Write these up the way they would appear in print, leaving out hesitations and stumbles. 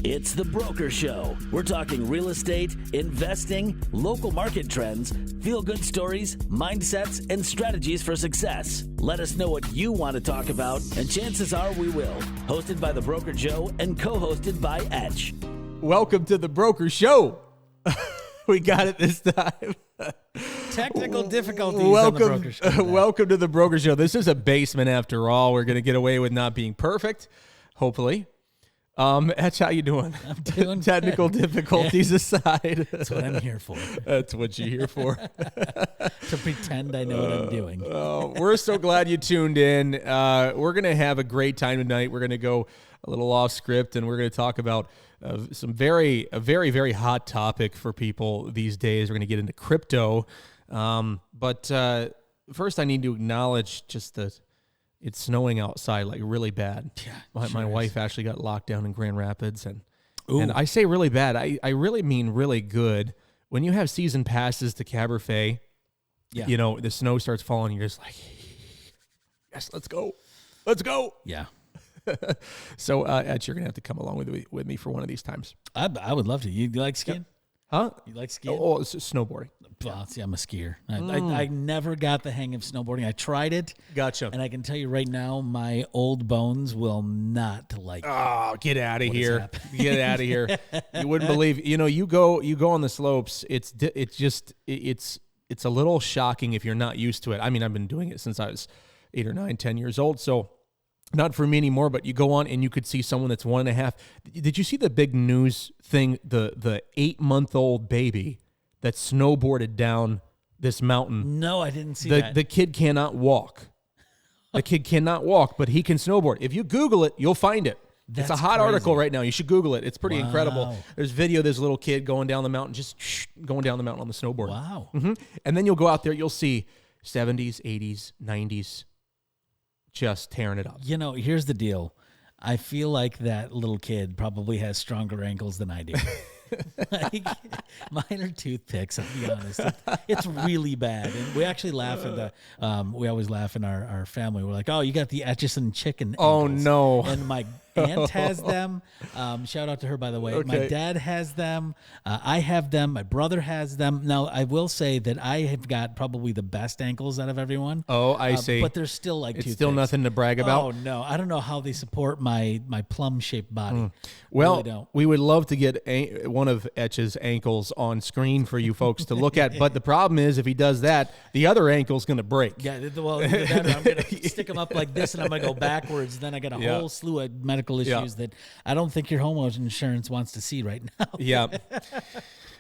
It's The Broker Show. We're talking real estate, investing, local market trends, feel-good stories, mindsets, and strategies for success. Let us know what you want to talk about, and chances are we will. Hosted by The Broker Joe and co-hosted by Etch. Welcome to The Broker Show. We got it this time. Technical difficulties on The Broker Show. Welcome to The Broker Show. This is a basement after all. We're going to get away with not being perfect, hopefully. Etch, how you doing? I'm doing Technical difficulties aside. That's what I'm here for. That's what you're here for. To pretend I know what I'm doing. We're so glad you tuned in. We're going to have a great time tonight. We're going to go a little off script, and we're going to talk about a very, very hot topic for people these days. We're going to get into crypto. But first I need to acknowledge just that it's snowing outside like really bad. Yeah, my wife actually got locked down in Grand Rapids, and I say really bad. I really mean really good. When you have season passes to Cabernet, you know, the snow starts falling, you're just like, yes, let's go. Yeah. So, Ed, you're going to have to come along with me for one of these times. I would love to. You like skiing? Huh? You like skiing? Oh, it's snowboarding. Well, see, I'm a skier. I never got the hang of snowboarding. I tried it. Gotcha. And I can tell you right now, my old bones will not like Oh, get out of what here. has happened. Get out of here. You wouldn't believe, you go on the slopes. It's a little shocking if you're not used to it. I mean, I've been doing it since I was 8 or 9, 10 years old. So not for me anymore, but you go on and you could see someone that's 1.5. Did you see the big news thing? The 8-month-old baby that snowboarded down this mountain. No, I didn't see that. The kid cannot walk. The kid cannot walk, but he can snowboard. If you Google it, you'll find it. That's it's a hot crazy. article right now. You should Google it. It's pretty Wow. incredible. There's video of this little kid going down the mountain, just going down the mountain on the snowboard. Wow. And then you'll go out there, you'll see 70s, 80s, 90s just tearing it up. You know, here's the deal. I feel like that little kid probably has stronger ankles than I do. Like, mine are toothpicks, I'll be honest. It's really bad. And we actually laugh at we always laugh in our family. We're like, oh, you got the Atchison chicken Oh, ankles. no. And my aunt has them. Shout out to her, by the way. Okay. My dad has them. I have them. My brother has them. Now, I will say that I have got probably the best ankles out of everyone. Oh, I see. But there's still like It's toothpicks. still nothing to brag about. Oh, no. I don't know how they support my plum-shaped body. Well, Really don't. we would love to get one of Etch's ankles on screen for you folks to look at. But the problem is, if he does that, the other ankle's going to break. Yeah, well, either that or I'm going to stick them up like this and I'm going to go backwards. Then I got a Yeah. whole slew of medical issues that I don't think your homeowner's insurance wants to see right now. Yeah.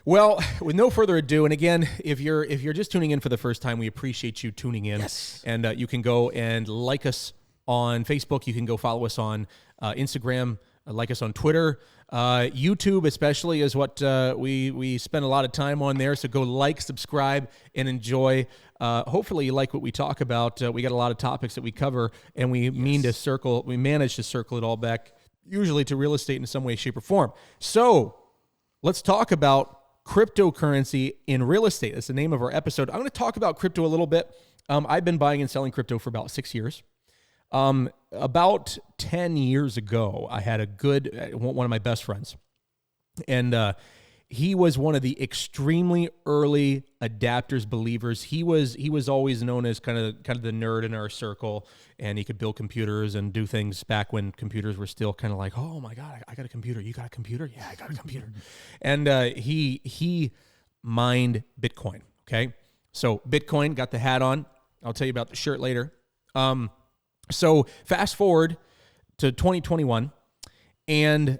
Well, with no further ado, and again, if you're just tuning in for the first time, we appreciate you tuning in. Yes. And you can go and like us on Facebook. You can go follow us on Instagram, like us on Twitter. YouTube especially is what we spend a lot of time on there. So go like, subscribe, and enjoy. Hopefully you like what we talk about. We got a lot of topics that we cover, and we manage to circle it all back, usually to real estate in some way, shape, or form. So let's talk about cryptocurrency in real estate. That's the name of our episode. I'm going to talk about crypto a little bit. I've been buying and selling crypto for about 6 years. About 10 years ago, I had one of my best friends, and he was one of the extremely early adapters, believers. He was always known as kind of the nerd in our circle, and he could build computers and do things back when computers were still kind of like, oh my God, I got a computer. You got a computer? Yeah, I got a computer. And he mined Bitcoin. Okay, so Bitcoin, got the hat on. I'll tell you about the shirt later. So fast forward to 2021, and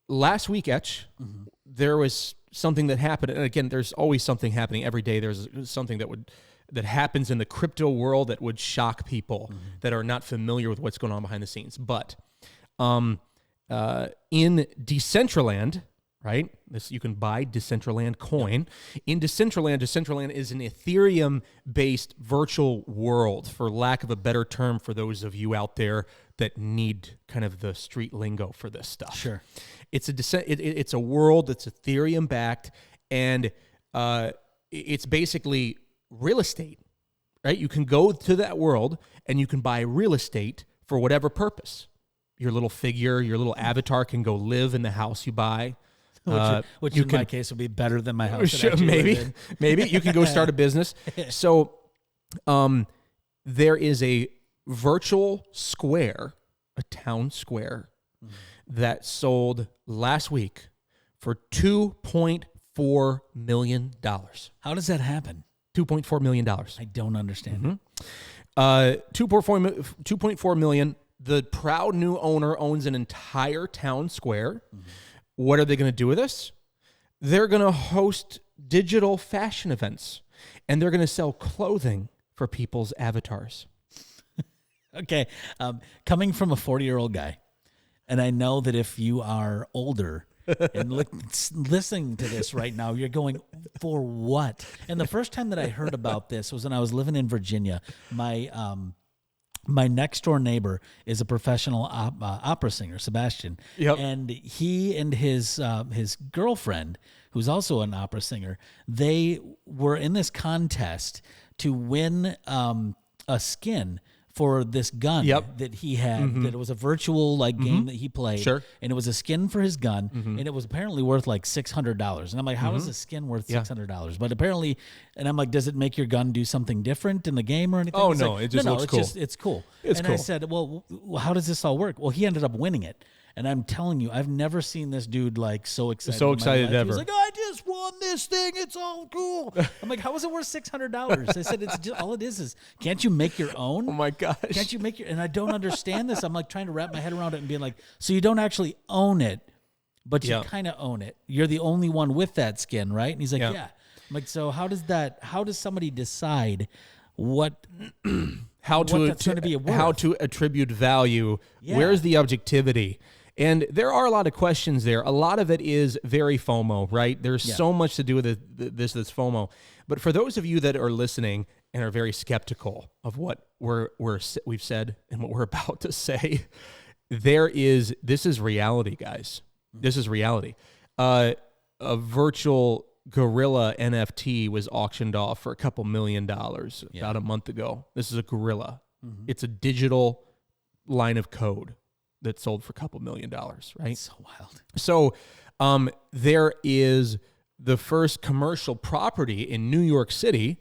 last week, Etch, there was something that happened. And again, there's always something happening every day. There's something that happens in the crypto world that would shock people that are not familiar with what's going on behind the scenes. But in Decentraland, right? You can buy Decentraland coin. In Decentraland is an Ethereum-based virtual world, for lack of a better term for those of you out there that need kind of the street lingo for this stuff. Sure. It's a world that's Ethereum-backed, and it's basically real estate, right? You can go to that world, and you can buy real estate for whatever purpose. your little figure, your little avatar can go live in the house you buy. Which you in can, my case would be better than my house. Maybe you can go start a business. So, there is a virtual square, a town square, that sold last week for $2.4 million. How does that happen? $2.4 million. I don't understand. 2.4 million. The proud new owner owns an entire town square. What are they going to do with this? They're going to host digital fashion events, and they're going to sell clothing for people's avatars. Okay. Coming from a 40-year-old guy, and I know that if you are older and listening to this right now, you're going, for what? And the first time that I heard about this was when I was living in Virginia. My next door neighbor is a professional opera singer, Sebastian. Yep. And he and his girlfriend, who's also an opera singer, they were in this contest to win a skin for this gun that he had, that it was a virtual game that he played. Sure. And it was a skin for his gun, and it was apparently worth like $600. And I'm like, how is a skin worth $600? But apparently, and I'm like, does it make your gun do something different in the game or anything? Oh, He's no, like, it just looks cool. It's cool. It's and cool. I said, well, how does this all work? Well, he ended up winning it. And I'm telling you, I've never seen this dude so excited. So in my excited life. ever. He was like, I just won this thing. It's all cool. I'm like, how is it worth $600? I said, it's just all it is can't you make your own? Oh my gosh. Can't you make your? And I don't understand this. I'm like trying to wrap my head around it and being like, so you don't actually own it, but you kind of own it. You're the only one with that skin, right? And he's like, yeah. I'm like, so how does somebody decide how to attribute value? Yeah. Where's the objectivity? And there are a lot of questions there. A lot of it is very FOMO, right? There's so much to do with this that's FOMO. But for those of you that are listening and are very skeptical of what we've said and what we're about to say, this is reality, guys. This is reality. A virtual gorilla NFT was auctioned off for a couple $1 million about a month ago. This is a gorilla. It's a digital line of code that sold for a couple $1 million, right? So wild. So there is the first commercial property in New York City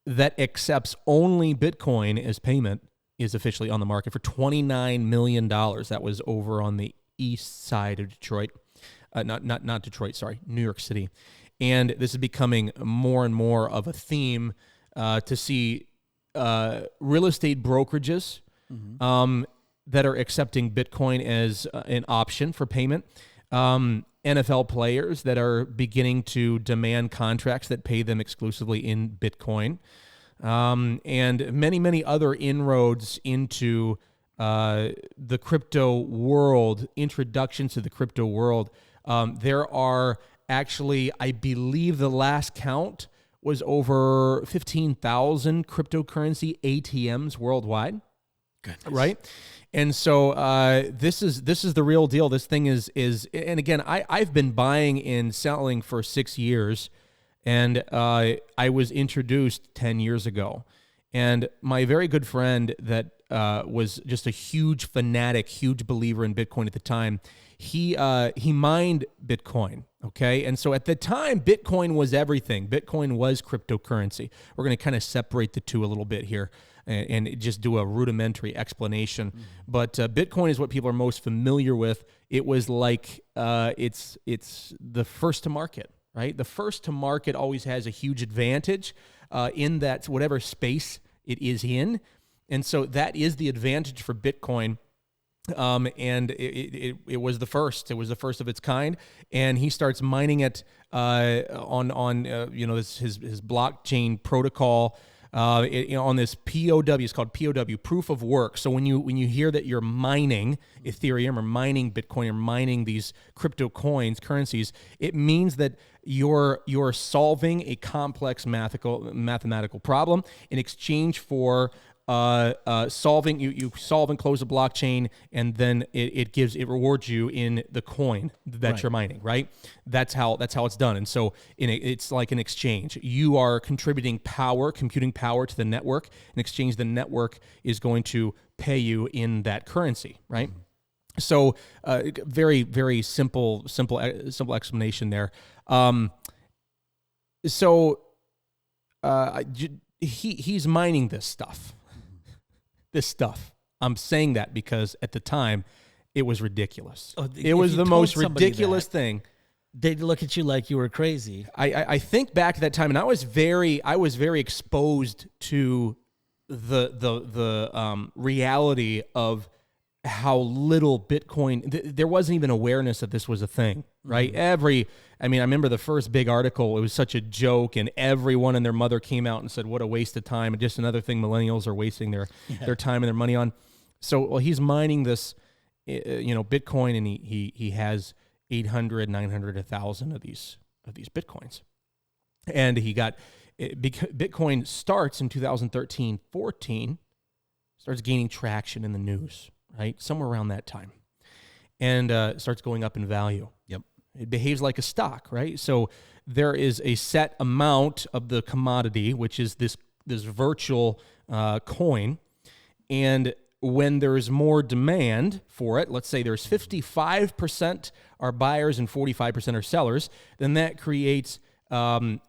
that accepts only Bitcoin as payment is officially on the market for $29 million. That was over on the east side of Detroit. Not Detroit, sorry, New York City. And this is becoming more and more of a theme to see real estate brokerages that are accepting Bitcoin as an option for payment. NFL players that are beginning to demand contracts that pay them exclusively in Bitcoin. And many, many other inroads into the crypto world, introductions to the crypto world. There are actually, I believe the last count was over 15,000 cryptocurrency ATMs worldwide. Goodness. Right? And so this is the real deal. This thing is and again, I've been buying and selling for 6 years, and I was introduced 10 years ago. And my very good friend that was just a huge fanatic, huge believer in Bitcoin at the time, he mined Bitcoin, okay? And so at the time, Bitcoin was everything. Bitcoin was cryptocurrency. We're going to kind of separate the two a little bit here and just do a rudimentary explanation. But Bitcoin is what people are most familiar with. It was like it's the first to market, right? The first to market always has a huge advantage in that whatever space it is in. And so that is the advantage for Bitcoin. And it was the first. It was the first of its kind. And he starts mining it on his blockchain protocol. On this POW, it's called POW, proof of work. So when you hear that you're mining Ethereum or mining Bitcoin or mining these crypto coins, currencies, it means that you're solving a complex mathematical problem in exchange for solving. You solve and close a blockchain, and then it rewards you in the coin that you're mining, right? That's how it's done. And so it's like an exchange. You are contributing computing power to the network. In exchange, the network is going to pay you in that currency, right? So very, very simple explanation there. He's mining this stuff. This stuff. I'm saying that because at the time it was ridiculous. It was the most ridiculous thing. They'd look at you like you were crazy. I think back to that time, and I was very exposed to the reality of how little Bitcoin. There wasn't even awareness that this was a thing, right? Mm-hmm. I remember the first big article. It was such a joke, and everyone and their mother came out and said, "What a waste of time!" And just another thing millennials are wasting their time and their money on. So, he's mining this, Bitcoin, and he has 800, 900, 1,000 of these Bitcoins. And he got, Bitcoin starts in 2013, 14, starts gaining traction in the news, right? Somewhere around that time. And starts going up in value. Yep. It behaves like a stock, right? So there is a set amount of the commodity, which is this virtual coin. And when there's more demand for it, let's say there's 55% are buyers and 45% are sellers, then that creates a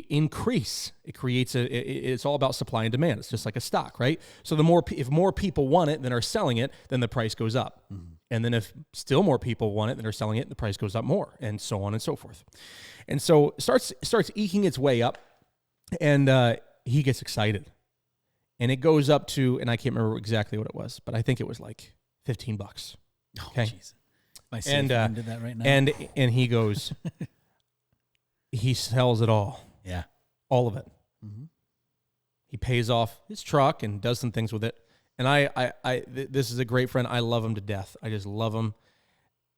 increase. It creates it's all about supply and demand. It's just like a stock, right? So if more people want it than are selling it, then the price goes up. Mm-hmm. And then if still more people want it than are selling it, the price goes up more, and so on and so forth. And so it starts eking its way up, and he gets excited. And it goes up to, and I can't remember exactly what it was, but I think it was like $15. Okay. Oh, jeez. My safe phone did that right now. And he goes, he sells it all. Yeah. All of it. Mm-hmm. He pays off his truck and does some things with it. And this is a great friend. I love him to death. I just love him.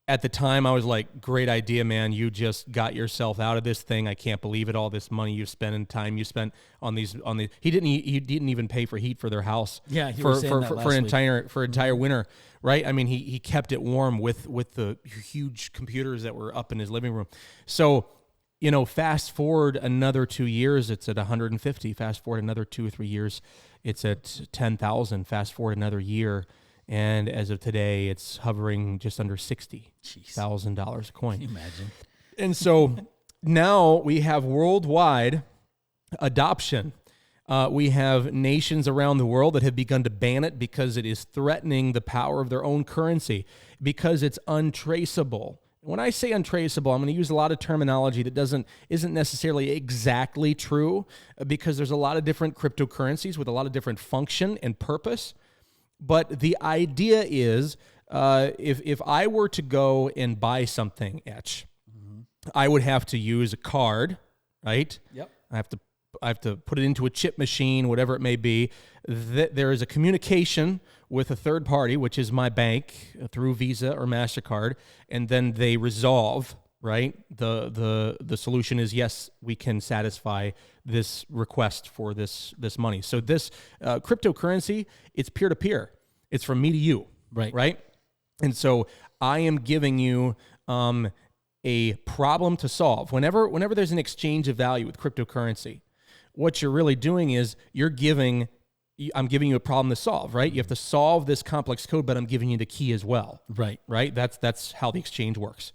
At the time, I was like, great idea, man. You just got yourself out of this thing. I can't believe it. All this money you spent and time you spent on these. He didn't even pay for heat for their house. Yeah, for an entire winter, right? I mean, he kept it warm with the huge computers that were up in his living room. So, fast forward another 2 years, it's at 150. Fast forward another 2 or 3 years, it's at 10,000. Fast forward another year, and as of today, it's hovering just under $60,000 a coin. Can you imagine? And so now we have worldwide adoption. We have nations around the world that have begun to ban it because it is threatening the power of their own currency, because it's untraceable. When I say untraceable, I'm going to use a lot of terminology that isn't necessarily exactly true, because there's a lot of different cryptocurrencies with a lot of different function and purpose. But the idea is, if I were to go and buy something, Etch, I would have to use a card, right? Yep. I have to put it into a chip machine, whatever it may be. There is a communication with a third party, which is my bank, through Visa or MasterCard, and then they resolve, right? The solution is, yes, we can satisfy this request for this money. So this cryptocurrency, it's peer-to-peer. It's from me to you, right? And so I am giving you a problem to solve. Whenever there's an exchange of value with cryptocurrency, what you're really doing is I'm giving you a problem to solve, right? You have to solve this complex code, but I'm giving you the key as well. Right? That's how the exchange works.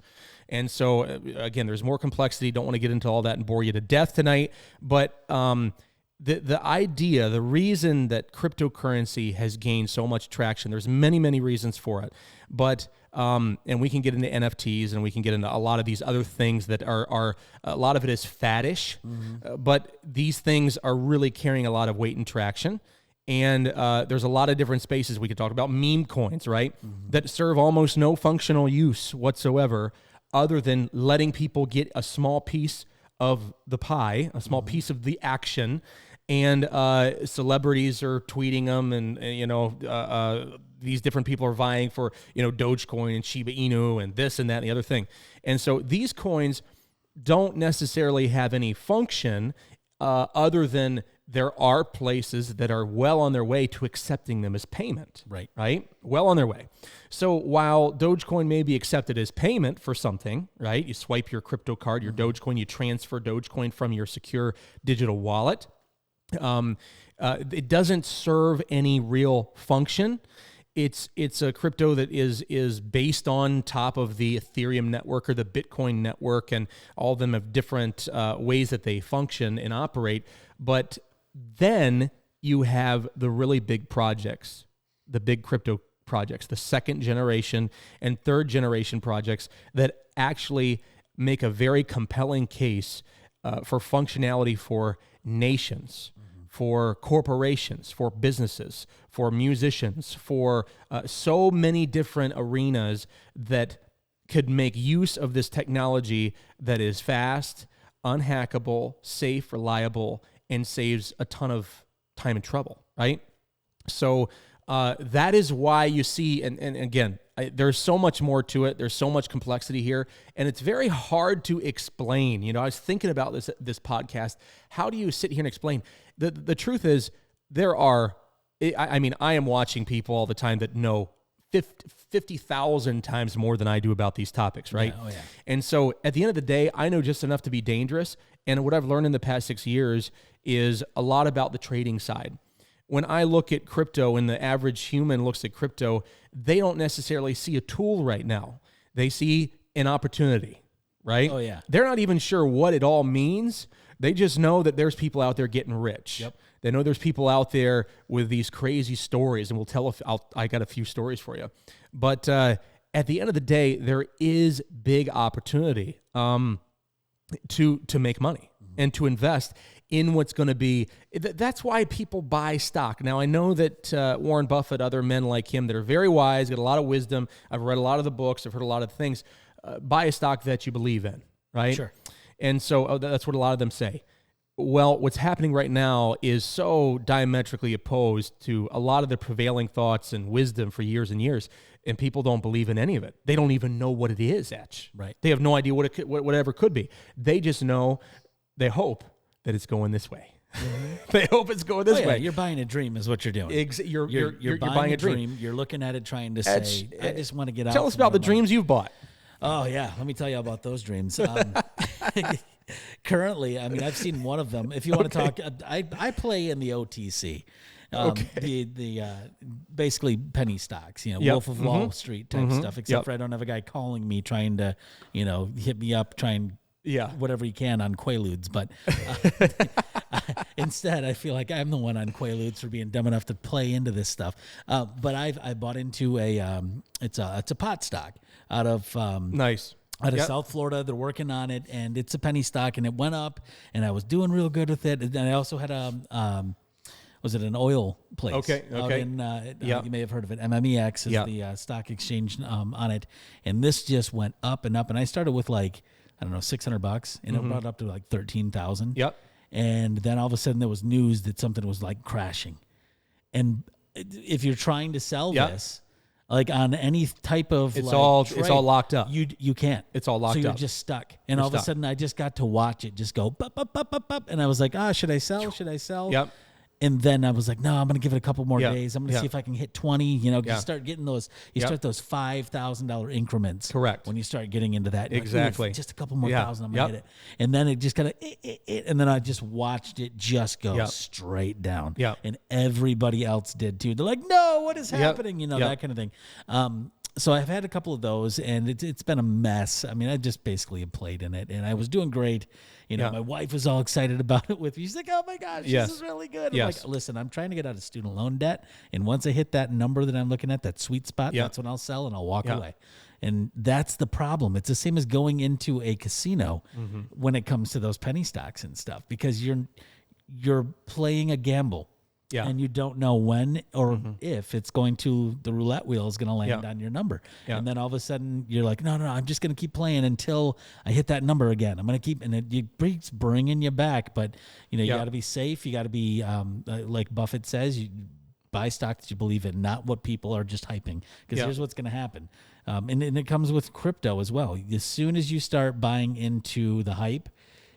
And so, again, there's more complexity. Don't want to get into all that and bore you to death tonight. But the idea, the reason that cryptocurrency has gained so much traction, there's many, many reasons for it. But, and we can get into NFTs, and we can get into a lot of these other things that are a lot of it is faddish, but these things are really carrying a lot of weight and traction. And there's a lot of different spaces we could talk about. Meme coins, right? That serve almost no functional use whatsoever, other than letting people get a small piece of the pie, a small piece of the action. And celebrities are tweeting them, and these different people are vying for, Dogecoin and Shiba Inu and this and that and the other thing. And so these coins don't necessarily have any function other than there are places that are well on their way to accepting them as payment. Right? Well on their way. So while Dogecoin may be accepted as payment for something, right? You swipe your crypto card, your Dogecoin, you transfer Dogecoin from your secure digital wallet. It doesn't serve any real function. it's a crypto that is based on top of the Ethereum network or the Bitcoin network, and all of them have different ways that they function and operate. But then you have the really big projects, the big crypto projects, the second generation and third generation projects that actually make a very compelling case for functionality for nations, for corporations, for businesses, for musicians, for so many different arenas that could make use of this technology that is fast, unhackable, safe, reliable, and saves a ton of time and trouble, right? So that is why you see, and again, there's so much more to it. There's so much complexity here, and it's very hard to explain. You know, I was thinking about this podcast. How do you sit here and explain? The truth is, there are, I mean, I am watching people all the time that know 50,000 times more than I do about these topics, right? Yeah, oh yeah. And so at the end of the day, I know just enough to be dangerous. And what I've learned in the past 6 years is a lot about the trading side. When I look at crypto and the average human looks at crypto, they don't necessarily see a tool right now. They see an opportunity, right? Oh, yeah. They're not even sure what it all means. They just know that there's people out there getting rich. Yep. They know there's people out there with these crazy stories, and we'll tell if I got a few stories for you. But at the end of the day, there is big opportunity to make money and to invest in what's going to be. That's why people buy stock. Now, I know that Warren Buffett, other men like him that are very wise, got a lot of wisdom. I've read a lot of the books. I've heard a lot of things. Buy a stock that you believe in, right? Sure. And so that's what a lot of them say. Well, what's happening right now is so diametrically opposed to a lot of the prevailing thoughts and wisdom for years and years, and people don't believe in any of it. They don't even know what it is, Etch. Right. They have no idea what it could, whatever could be. They just know, they hope that it's going this way. They hope it's going this way. You're buying a dream is what you're doing. You're buying a dream. You're looking at it trying to say, I just want to get out. Tell us about the dreams you've bought. Oh, yeah. Let me tell you about those dreams. Currently, I mean, I've seen one of them. If you want to talk, I play in the OTC. The basically penny stocks, you know, Yep. Wolf of Wall Street type stuff, except for I don't have a guy calling me trying to, you know, hit me up, try and whatever he can on Quaaludes. But instead, I feel like I'm the one on Quaaludes for being dumb enough to play into this stuff. But I bought into it's a pot stock out of Nice. Out of South Florida. They're working on it, and it's a penny stock, and it went up, and I was doing real good with it. And then I also had was it an oil place? Okay. Out in, you may have heard of it. MMEX is the stock exchange on it, and this just went up and up. And I started with like, I don't know, $600, and it brought it up to like 13,000. Yep. And then all of a sudden there was news that something was like crashing, and if you're trying to sell this. Like on any type of it's like all trade, it's all locked up. You can't. It's all locked so you're up. just stuck. And all of a sudden I just got to watch it just go bup, bup, bup, bup, bup. And I was like, should I sell? Should I sell? Yep. And then I was like, no, I'm going to give it a couple more days. I'm going to see if I can hit 20. You know, you start getting those. You start those $5,000 increments. Correct. When you start getting into that, exactly. Like, just a couple more thousand, I'm going to hit it. And then it just kind of, and then I just watched it just go straight down. Yeah. And everybody else did too. They're like, no, what is happening? You know, that kind of thing. So I've had a couple of those, and it's been a mess. I mean, I just basically played in it, and I was doing great. You know, my wife was all excited about it with me. She's like, "Oh my gosh, this is really good." I'm like, "Listen, I'm trying to get out of student loan debt, and once I hit that number that I'm looking at, that sweet spot, that's when I'll sell and I'll walk away." And that's the problem. It's the same as going into a casino when it comes to those penny stocks and stuff, because you're playing a gamble. Yeah. And you don't know when or if it's going to, the roulette wheel is going to land on your number. Yeah. And then all of a sudden you're like, no, I'm just going to keep playing until I hit that number again. I'm going to keep, and it keeps bringing you back. But, you know, you got to be safe. You got to be, like Buffett says, you buy stock that you believe in, not what people are just hyping. Because here's what's going to happen. And it comes with crypto as well. As soon as you start buying into the hype,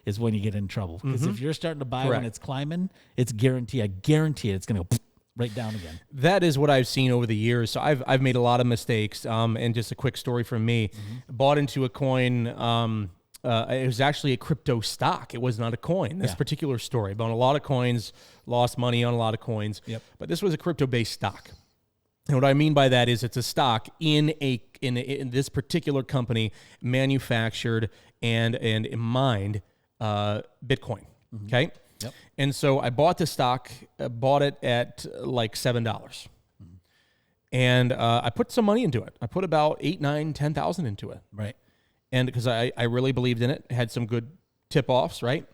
is when you get in trouble. Because if you're starting to buy when it's climbing, it's guaranteed. I guarantee it's going to go right down again. That is what I've seen over the years. So I've made a lot of mistakes. And just a quick story from me. Bought into a coin. It was actually a crypto stock. It was not a coin. This particular story. Bought a lot of coins, lost money on a lot of coins. Yep. But this was a crypto-based stock. And what I mean by that is it's a stock in this particular company manufactured and mined Bitcoin. Okay. Yep. And so I bought the stock, bought it at like $7. And I put some money into it. I put about 8, 9, 10,000 into it. Right. And because I really believed in it, had some good tip-offs, right?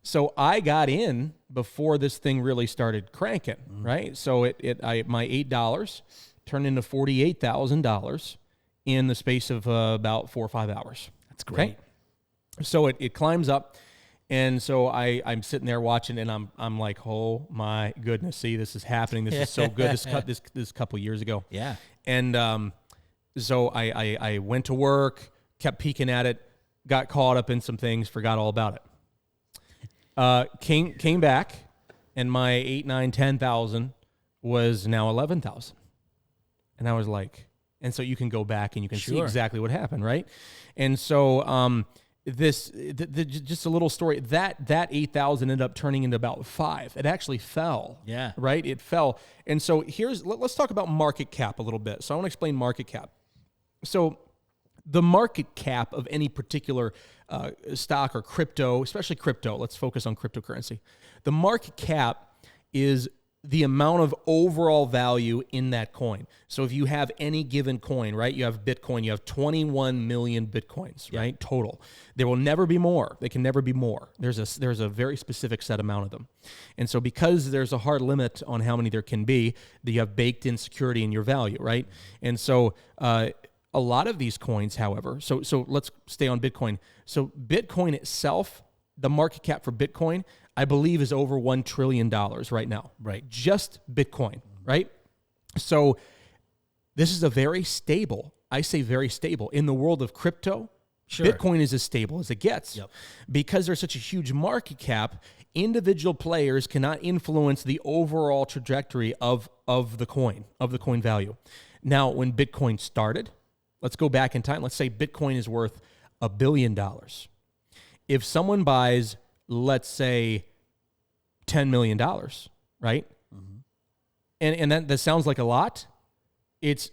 So I got in before this thing really started cranking, right? So my $8 turned into $48,000 in the space of about 4 or 5 hours. That's great. Okay? So it climbs up, and so I'm sitting there watching, and I'm like, oh my goodness, see, this is happening. This is so good. This couple years ago. Yeah. And so I went to work, kept peeking at it, got caught up in some things, forgot all about it. Came back, and my 8, 9, 10,000 was now 11,000, and I was like, and so you can go back and you can see exactly what happened, right? And so just a little story that 8,000 ended up turning into about 5. It actually fell. Yeah. Right. It fell, and so let's talk about market cap a little bit. So I want to explain market cap. So the market cap of any particular stock or crypto, especially crypto, let's focus on cryptocurrency. The market cap is the amount of overall value in that coin. So if you have any given coin, right, you have Bitcoin, you have 21 million Bitcoins, right, total. There will never be more. They can never be more. There's a very specific set amount of them. And so because there's a hard limit on how many there can be, you have baked in security in your value, right? And so a lot of these coins, however, so let's stay on Bitcoin. So Bitcoin itself, the market cap for Bitcoin, I believe is over $1 trillion right now. Right. Just Bitcoin, right? So this is a very stable, I say very stable. In the world of crypto, Bitcoin is as stable as it gets. Yep. Because there's such a huge market cap, individual players cannot influence the overall trajectory of the coin value. Now, when Bitcoin started, let's go back in time. Let's say Bitcoin is worth $1 billion. If someone buys, let's say, $10 million, right? Mm-hmm. And that sounds like a lot.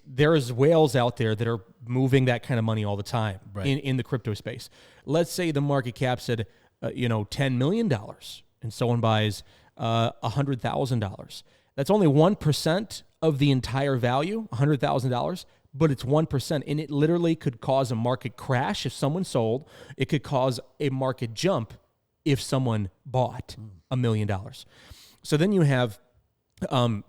There's whales out there that are moving that kind of money all the time in the crypto space. Let's say the market cap said, $10 million, and someone buys $100,000. That's only 1% of the entire value, $100,000. But it's 1%, and it literally could cause a market crash if someone sold. It could cause a market jump if someone bought $1 million. So then you have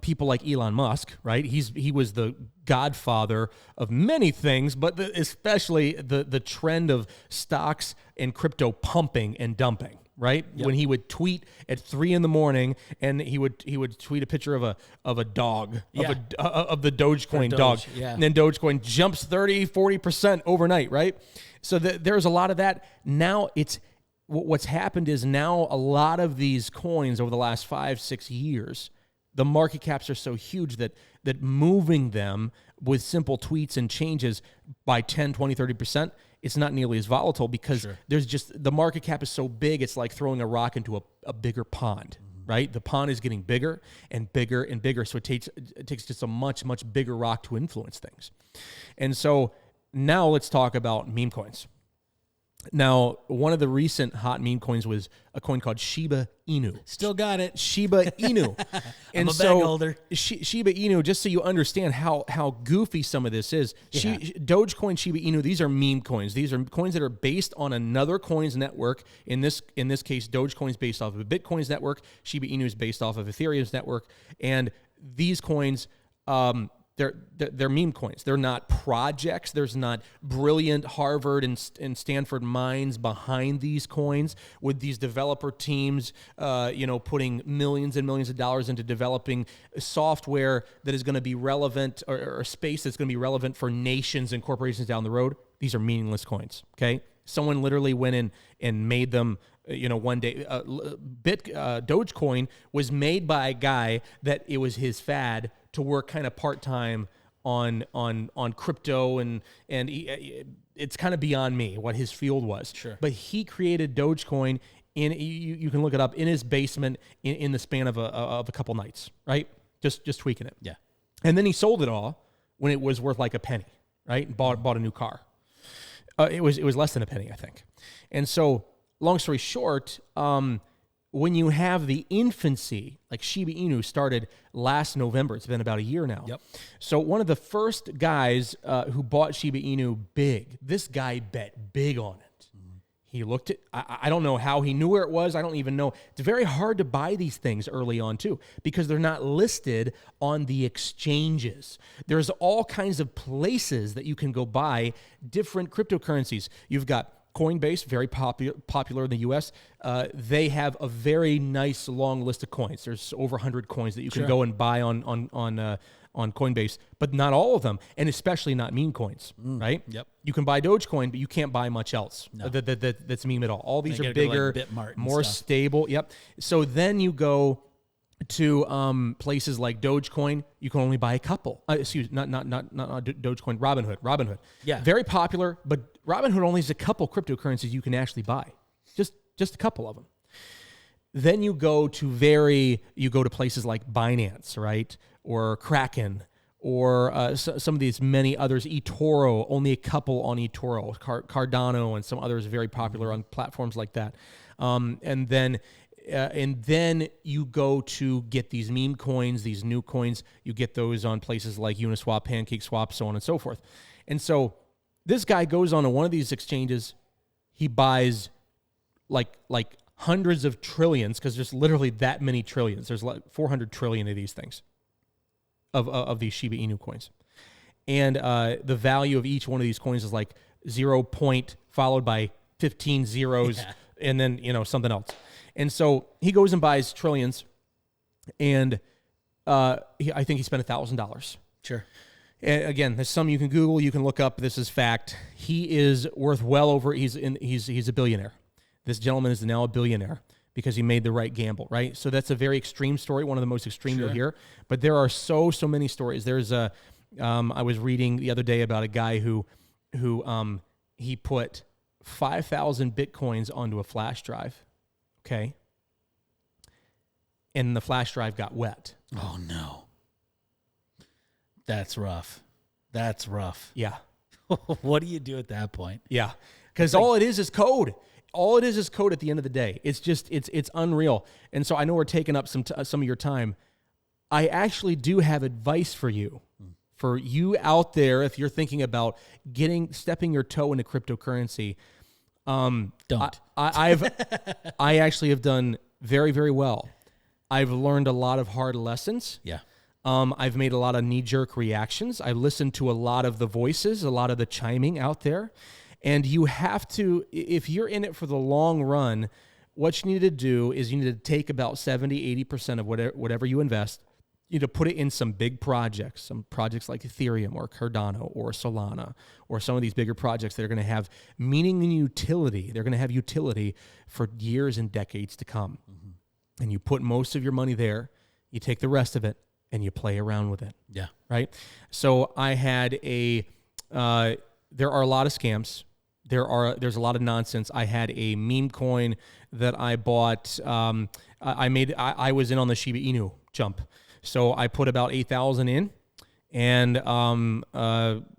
people like Elon Musk, right? He was the godfather of many things, but especially the trend of stocks and crypto pumping and dumping. Right. Yep. When he would tweet at 3 a.m, and he would tweet a picture of a dog, of the Dogecoin dog. Yeah. And then Dogecoin jumps 30-40% overnight. Right. So there's a lot of that. Now what's happened is now a lot of these coins over the last 5-6 years, the market caps are so huge that moving them with simple tweets and changes by 10, 20, 30%, it's not nearly as volatile because there's just the market cap is so big, it's like throwing a rock into a bigger pond, right? The pond is getting bigger and bigger and bigger, so it takes just a much, much bigger rock to influence things. And so now let's talk about meme coins. Now, one of the recent hot meme coins was a coin called Shiba Inu. Still got it. Shiba Inu. I'm a bag holder. Shiba Inu, just so you understand how goofy some of this is. Yeah. Dogecoin, Shiba Inu, these are meme coins. These are coins that are based on another coin's network. In this case, Dogecoin is based off of Bitcoin's network. Shiba Inu is based off of Ethereum's network. And these coins, they're meme coins. They're not projects. There's not brilliant Harvard and Stanford minds behind these coins with these developer teams, putting millions and millions of dollars into developing software that is going to be relevant or space that's going to be relevant for nations and corporations down the road. These are meaningless coins. Okay. Someone literally went in and made them, one day. Dogecoin was made by a guy that it was his fad to work kind of part-time on crypto, and it's kind of beyond me what his field was. Sure. But he created Dogecoin you can look it up in his basement in the span of a couple nights, right? Just tweaking it. Yeah. And then he sold it all when it was worth like a penny, right? And bought a new car. It was less than a penny, I think. And so, long story short, when you have the infancy, like Shiba Inu started last November. It's been about a year now. Yep. So one of the first guys who bought Shiba Inu big, this guy bet big on it. He looked at, I don't know how he knew where it was. I don't even know. It's very hard to buy these things early on too, because they're not listed on the exchanges. There's all kinds of places that you can go buy different cryptocurrencies. You've got Coinbase, very popular in the U.S. They have a very nice long list of coins. There's over 100 coins that you can go and buy on Coinbase, but not all of them, and especially not meme coins, right? Yep. You can buy Dogecoin, but you can't buy much else that's meme at all. All these are bigger, more stable. Yep. So then you go to places like Dogecoin. You can only buy a couple. Not Dogecoin. Robinhood. Yeah. Very popular, but Robinhood only has a couple cryptocurrencies you can actually buy. Just a couple of them. Then you go to places like Binance, right? Or Kraken, or some of these many others. eToro, only a couple on eToro. Cardano and some others very popular on platforms like that. And then you go to get these meme coins, these new coins. You get those on places like Uniswap, PancakeSwap, so on and so forth. And so this guy goes on to one of these exchanges. He buys like hundreds of trillions, because there's literally that many trillions. There's like 400 trillion of these things, of these Shiba Inu coins. And the value of each one of these coins is like 0 point followed by 15 zeros, and then, something else. And so he goes and buys trillions, and I think he spent $1,000. Sure. And again, there's some you can Google, you can look up. This is fact. He is worth well over. He's a billionaire. This gentleman is now a billionaire because he made the right gamble, right? So that's a very extreme story, one of the most extreme you'll hear. But there are so many stories. There's I was reading the other day about a guy who he put 5,000 Bitcoins onto a flash drive, okay? And the flash drive got wet. Oh, no. That's rough. Yeah. What do you do at that point? Yeah. Because all it is code. All it is code at the end of the day. It's just, it's unreal. And so I know we're taking up some of your time. I actually do have advice for you. For you out there, if you're thinking about stepping your toe into cryptocurrency, don't. I actually have done very, very well. I've learned a lot of hard lessons. Yeah. I've made a lot of knee-jerk reactions. I listened to a lot of the voices, a lot of the chiming out there. And you have to, if you're in it for the long run, what you need to do is you need to take about 70, 80% of whatever you invest. You need to put it in some big projects, some projects like Ethereum or Cardano or Solana, or some of these bigger projects that are going to have meaning and utility. They're going to have utility for years and decades to come. Mm-hmm. And you put most of your money there. You take the rest of it and you play around with it. Yeah. Right? So I had there are a lot of scams. There's a lot of nonsense. I had a meme coin that I bought. I was in on the Shiba Inu jump. So I put about 8,000 in, and about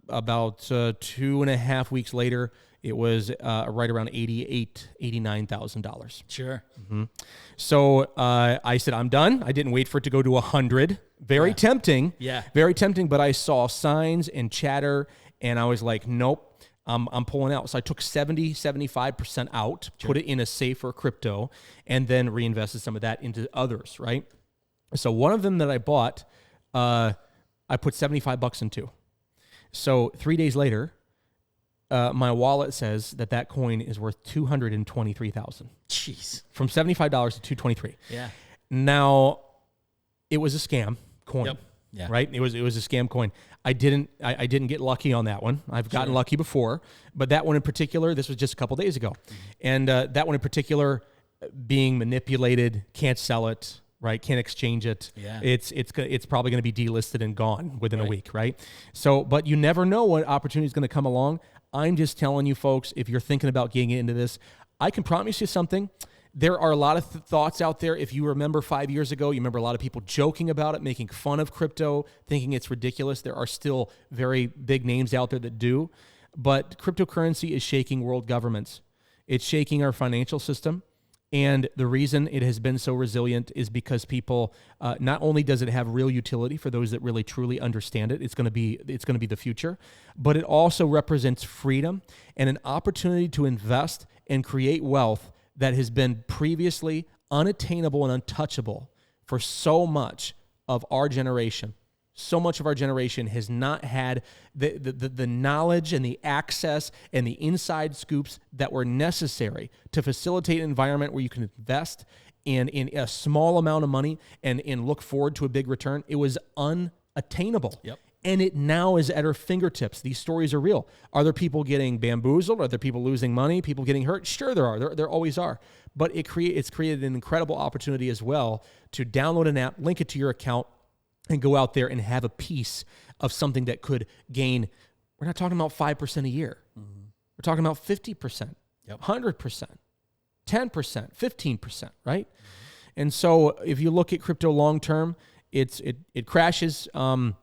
2.5 weeks later, it was right around $89,000. Sure. Mm-hmm. So I said, I'm done. I didn't wait for it to go to 100. Very tempting. Yeah. Very tempting, but I saw signs and chatter, and I was like, nope. I'm pulling out. So I took 75% out, put it in a safer crypto, and then reinvested some of that into others, right? So one of them that I bought, I put $75 into. So 3 days later, my wallet says that coin is worth $223,000. Jeez. From $75 to $223. Yeah. Now, it was a scam coin. Yep. Yeah. Right? It was a scam coin. I didn't get lucky on that one. I've gotten lucky before, but that one in particular, this was just a couple days ago. Mm-hmm. And that one in particular, being manipulated, can't sell it, right? Can't exchange it. Yeah. It's probably going to be delisted and gone within a week, right? So, but you never know what opportunity is going to come along. I'm just telling you folks, if you're thinking about getting into this, I can promise you something. There are a lot of thoughts out there. If you remember 5 years ago, you remember a lot of people joking about it, making fun of crypto, thinking it's ridiculous. There are still very big names out there that do. But cryptocurrency is shaking world governments. It's shaking our financial system. And the reason it has been so resilient is because people, not only does it have real utility for those that really truly understand it, it's going to be the future, but it also represents freedom and an opportunity to invest and create wealth that has been previously unattainable and untouchable for so much of our generation. So much of our generation has not had the knowledge and the access and the inside scoops that were necessary to facilitate an environment where you can invest in a small amount of money and look forward to a big return. It was unattainable. Yep. And it now is at our fingertips. These stories are real. Are there people getting bamboozled? Are there people losing money? People getting hurt? Sure there are. There always are. But it's created an incredible opportunity as well to download an app, link it to your account, and go out there and have a piece of something that could gain. We're not talking about 5% a year. Mm-hmm. We're talking about 50%, 100%, 10%, 15%, right? Mm-hmm. And so if you look at crypto long term, it crashes. The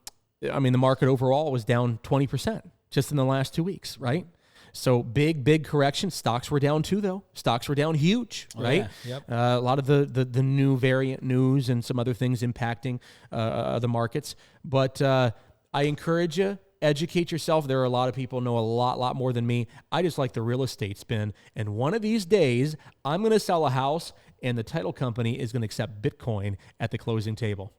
market overall was down 20% just in the last 2 weeks, right? So big correction. Stocks were down too, though. Stocks were down huge, right? Yeah. Yep. A lot of the new variant news and some other things impacting the markets. But I encourage you, educate yourself. There are a lot of people who know a lot more than me. I just like the real estate spin. And one of these days, I'm going to sell a house, and the title company is going to accept Bitcoin at the closing table.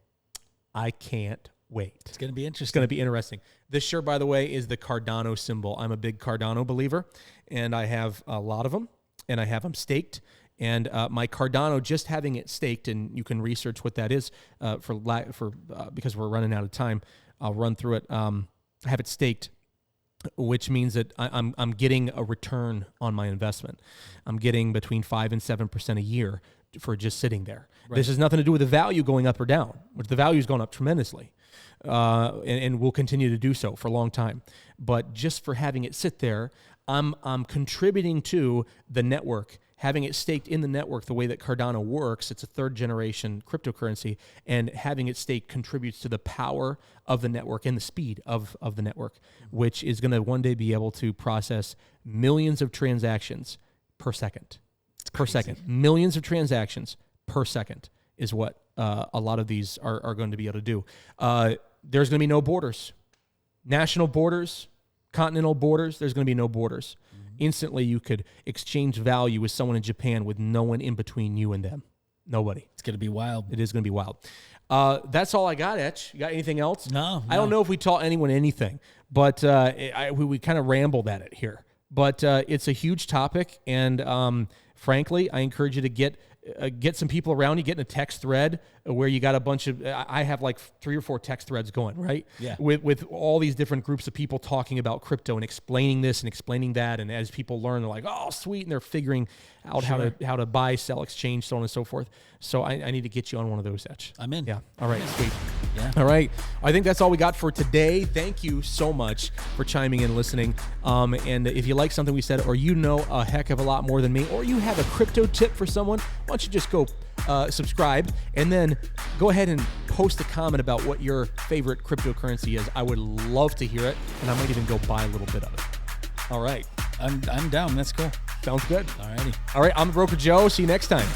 I can't wait. It's going to be interesting. It's going to be interesting. This shirt, by the way, is the Cardano symbol. I'm a big Cardano believer, and I have a lot of them, and I have them staked. And my Cardano, just having it staked, and you can research what that is because we're running out of time. I'll run through it. I have it staked, which means that I'm getting a return on my investment. I'm getting between 5 and 7% a year for just sitting there. Right. This has nothing to do with the value going up or down, which the value has gone up tremendously. And will continue to do so for a long time. But just for having it sit there, I'm contributing to the network, having it staked in the network the way that Cardano works. It's a third generation cryptocurrency, and having it staked contributes to the power of the network and the speed of the network, which is going to one day be able to process millions of transactions per second. Millions of transactions per second is what a lot of these are going to be able to do. There's going to be no borders. National borders, continental borders, there's going to be no borders. Mm-hmm. Instantly, you could exchange value with someone in Japan with no one in between you and them. Nobody. It's going to be wild. It is going to be wild. That's all I got, Etch. You got anything else? No. I don't know if we taught anyone anything, but we kind of rambled at it here. But it's a huge topic, and frankly, I encourage you to get some people around you, get in a text thread where you got a bunch of, I have like 3 or 4 text threads going, right? Yeah. With all these different groups of people talking about crypto and explaining this and explaining that. And as people learn, they're like, oh, sweet. And they're figuring out how to buy, sell, exchange, so on and so forth. So I need to get you on one of those, Etch. I'm in. Yeah. All right. Sweet. Yeah. All right. I think that's all we got for today. Thank you so much for chiming in, listening. And if you like something we said, or you know a heck of a lot more than me, or you have a crypto tip for someone, why don't you just go subscribe and then go ahead and post a comment about what your favorite cryptocurrency is. I would love to hear it, and I might even go buy a little bit of it. All right. I'm down. That's cool. Sounds good. All righty. All right. I'm Broker Joe. See you next time.